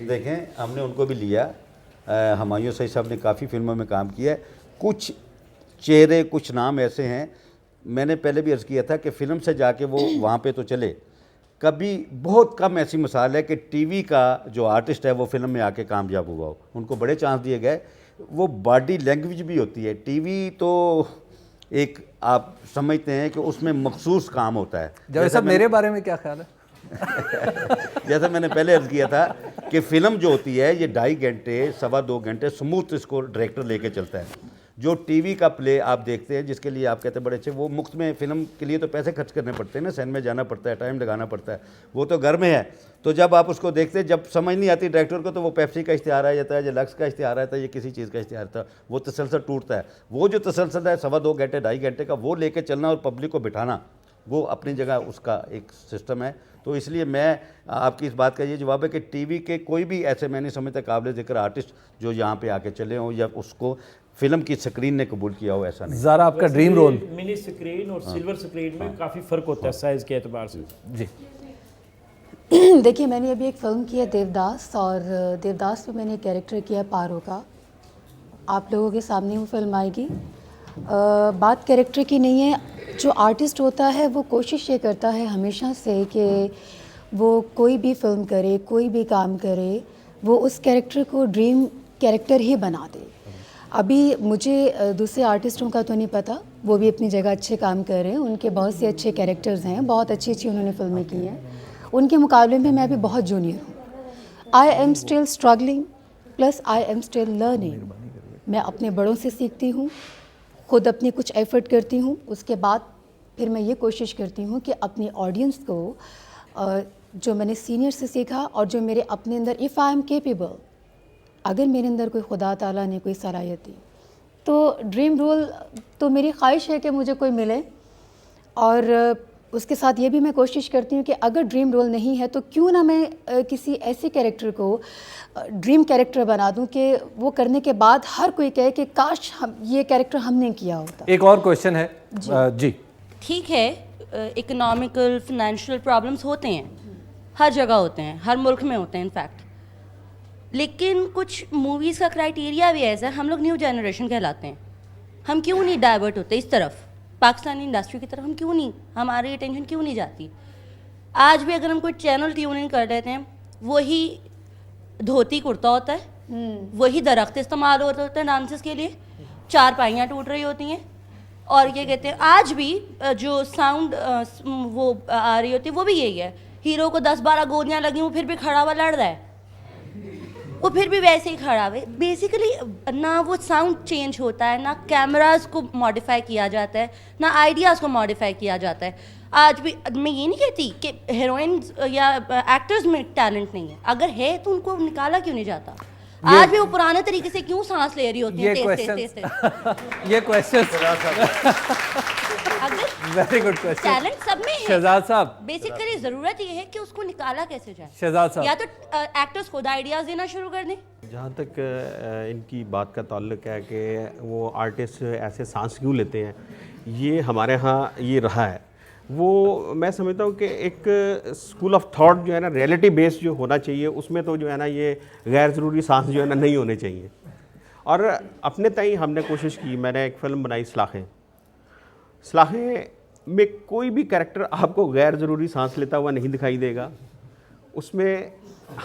देखें, हमने उनको भी लिया। हुमायूं सईद साहब ने काफ़ी फिल्मों में काम किया है। कुछ चेहरे, कुछ नाम ऐसे हैं, मैंने पहले भी अर्ज़ किया था कि फ़िल्म से जाके वो वहाँ पे तो चले, कभी बहुत कम ऐसी मिसाल है कि टीवी का जो आर्टिस्ट है वो फिल्म में आके कामयाब हुआ हो। उनको बड़े चांस दिए गए। वो बॉडी लैंग्वेज भी होती है। टीवी तो एक आप समझते हैं कि उसमें मखसूस काम होता है। जैसे सब मेरे बारे में क्या ख्याल है? जैसा मैंने पहले अर्ज़ किया था कि फ़िल्म जो होती है ये 2.5 घंटे, 2.25 घंटे स्मूथ इसको डायरेक्टर लेके चलता है। जो टीवी का प्ले आप देखते हैं, जिसके लिए आप कहते हैं बड़े अच्छे, वो मुफ्त में फ़िल्म के लिए तो पैसे खर्च करने पड़ते हैं ना, सिनेमा में जाना पड़ता है, टाइम लगाना पड़ता है, वो तो घर में है। तो जब आप उसको देखते हैं, जब समझ नहीं आती डायरेक्टर को, तो वो पेप्सी का इश्तिहार आ जाता है, या लक्स का इश्तिहार आता है, या किसी चीज़ का इश्तिहार था, वो तसलसल टूटता है। वो जो तसलसल है 2.25 घंटे, 2.5 घंटे का, वो लेके चलना और पब्लिक को बिठाना, वो अपनी जगह उसका एक सिस्टम है। तो इसलिए मैं आपकी इस बात का ये जवाब है कि टीवी के कोई भी ऐसे मैं नहीं समझता काबिल ज़िक्र आर्टिस्ट जो यहाँ पे आके चले हों या उसको फिल्म की स्क्रीन ने कबूल किया हो, ऐसा नहीं। ज़रा आपका ड्रीम रोल? मिनी स्क्रीन और सिल्वर स्क्रीन में काफ़ी फ़र्क होता है साइज़ के एतबार से। जी देखिए, मैंने अभी एक फ़िल्म की है देवदास, और देवदास में मैंने कैरेक्टर किया पारो का। आप लोगों के सामने वो फिल्म आएगी। बात कैरेक्टर की नहीं है। जो आर्टिस्ट होता है वो कोशिश ये करता है हमेशा से कि वो कोई भी फिल्म करे, कोई भी काम करे, वो उस कैरेक्टर को ड्रीम कैरेक्टर ही बना दे। अभी मुझे दूसरे आर्टिस्टों का तो नहीं पता, वो भी अपनी जगह अच्छे काम कर रहे हैं, उनके बहुत से अच्छे कैरेक्टर्स हैं, बहुत अच्छी अच्छी उन्होंने फिल्में की हैं। उनके मुकाबले में मैं अभी बहुत जूनियर हूँ। I am still struggling plus I am still learning. मैं अपने बड़ों से सीखती हूँ, खुद अपनी कुछ एफर्ट करती हूँ, उसके बाद फिर मैं ये कोशिश करती हूँ कि अपनी ऑडियंस को जो मैंने सीनियर से सीखा और जो मेरे अपने अंदर, इफ़ आई एम केपेबल, अगर मेरे अंदर कोई खुदा ताला ने कोई सलाहियत दी, तो ड्रीम रोल तो मेरी ख्वाहिश है कि मुझे कोई मिले। और उसके साथ ये भी मैं कोशिश करती हूँ कि अगर ड्रीम रोल नहीं है तो क्यों ना मैं किसी ऐसे कैरेक्टर को ड्रीम कैरेक्टर बना दूँ कि वो करने के बाद हर कोई कहे कि काश हम ये कैरेक्टर हमने किया होता। एक और क्वेश्चन है जी। ठीक है, इकोनॉमिकल फाइनेंशियल प्रॉब्लम्स होते हैं, हर जगह होते हैं, हर मुल्क में होते हैं इनफैक्ट, लेकिन कुछ मूवीज़ का क्राइटेरिया भी ऐसा है, हम लोग न्यू जनरेशन कहलाते हैं, हम क्यों नहीं डाइवर्ट होते इस तरफ, पाकिस्तानी इंडस्ट्री की तरफ हम क्यों नहीं, हमारी अटेंशन क्यों नहीं जाती? आज भी अगर हम कोई चैनल ट्यून इन कर लेते हैं, वही धोती कुर्ता होता है, वही दरख्त इस्तेमाल होते हैं डांसेस के लिए, 4 पाइयाँ टूट रही होती हैं, और ये कहते हैं आज भी जो साउंड वो आ रही होती है वो भी यही है, हीरो को 10-12 गोलियाँ लगी, वो फिर भी खड़ा हुआ लड़ रहा है, वो फिर भी वैसे ही खड़ा है। बेसिकली ना वो साउंड चेंज होता है, ना कैमरास को मॉडिफाई किया जाता है, ना आइडियाज़ को मॉडिफाई किया जाता है। आज भी मैं ये नहीं कहती कि हीरोइंस या एक्टर्स में टैलेंट नहीं है, अगर है तो उनको निकाला क्यों नहीं जाता? आज भी वो पुराने तरीके से क्यों सांस ले रही होती है? ये question very good question. Talent सब में है शहजाद साहब, बेसिकली जरूरत ये है कि उसको निकाला कैसे जाए। शहजाद साहब, या तो एक्टर्स खुद आइडियाज देना शुरू कर दें। जहाँ तक इनकी बात का ताल्लुक है कि वो आर्टिस्ट ऐसे सांस क्यों लेते हैं, ये हमारे यहाँ ये रहा है, वो मैं समझता हूँ कि एक स्कूल ऑफ थॉट जो है ना, रियलिटी बेस्ड जो होना चाहिए, उसमें तो जो है ना ये गैर ज़रूरी सांस जो है ना नहीं होने चाहिए। और अपने तय हमने कोशिश की, मैंने एक फ़िल्म बनाई सलाखें में कोई भी कैरेक्टर आपको गैर ज़रूरी सांस लेता हुआ नहीं दिखाई देगा। उसमें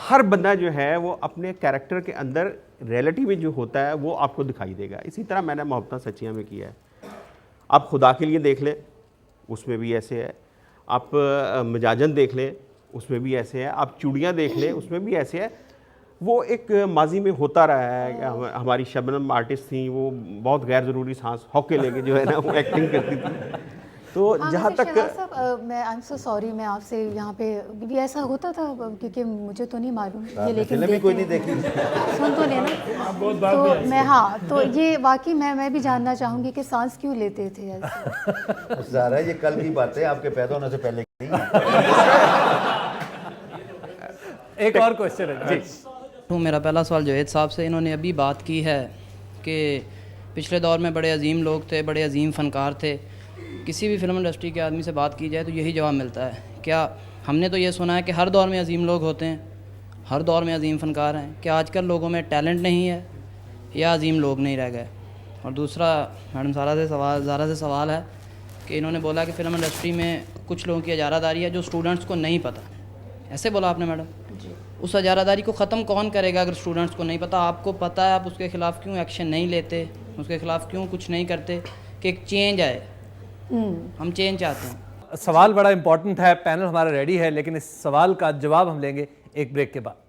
हर बंदा जो है वो अपने कैरेक्टर के अंदर रियलिटी में जो होता है वो आपको दिखाई देगा। इसी तरह मैंने मोहब्बत सच्चियाँ में किया है। आप खुदा के लिए देख लें, उसमें भी ऐसे है। आप मजाजन देख लें, उसमें भी ऐसे है। आप चूड़ियाँ देख लें, उसमें भी ऐसे है। वो एक माजी में होता रहा है। हमारी शबनम आर्टिस्ट थी, वो बहुत गैर ज़रूरी सांस हौके लेके जो है ना वो एक्टिंग करती थी। तो जहाँ तक मैं आई एम सो सॉरी, मैं आपसे यहाँ पे भी ऐसा होता था क्योंकि मुझे तो नहीं मालूम ये, लेकिन कोई नहीं देखी, सुन तो लेना तो मैं, हाँ, तो ये वाकई मैं भी जानना चाहूँगी कि सांस क्यों लेते थे ऐसे? ज़ारा ये कल की बात है, आपके पैदा होने से पहले की। एक और क्वेश्चन है जी। तो मेरा पहला सवाल जवेद साहब से, इन्होंने अभी बात की है कि पिछले दौर में बड़े अजीम लोग थे, बड़े अजीम फ़नकार थे, किसी भी फिल्म इंडस्ट्री के आदमी से बात की जाए तो यही जवाब मिलता है। क्या हमने तो ये सुना है कि हर दौर में अजीम लोग होते हैं, हर दौर में अजीम फ़नकार हैं कि आजकल लोगों में टैलेंट नहीं है या अजीम लोग नहीं रह गए। और दूसरा मैडम ज़ारा से सवाल है कि इन्होंने बोला कि फ़िल्म इंडस्ट्री में कुछ लोगों की इजारादारी है जो स्टूडेंट्स को नहीं पता, ऐसे बोला आपने मैडम? उस इजारादारी को ख़त्म कौन करेगा अगर स्टूडेंट्स को नहीं पता? आपको पता है, आप उसके ख़िलाफ़ क्यों एक्शन नहीं लेते, उसके ख़िलाफ़ क्यों कुछ नहीं करते कि एक चेंज आए? हम चेंज चाहते हैं। सवाल बड़ा इंपॉर्टेंट है, पैनल हमारा रेडी है, लेकिन इस सवाल का जवाब हम लेंगे एक ब्रेक के बाद।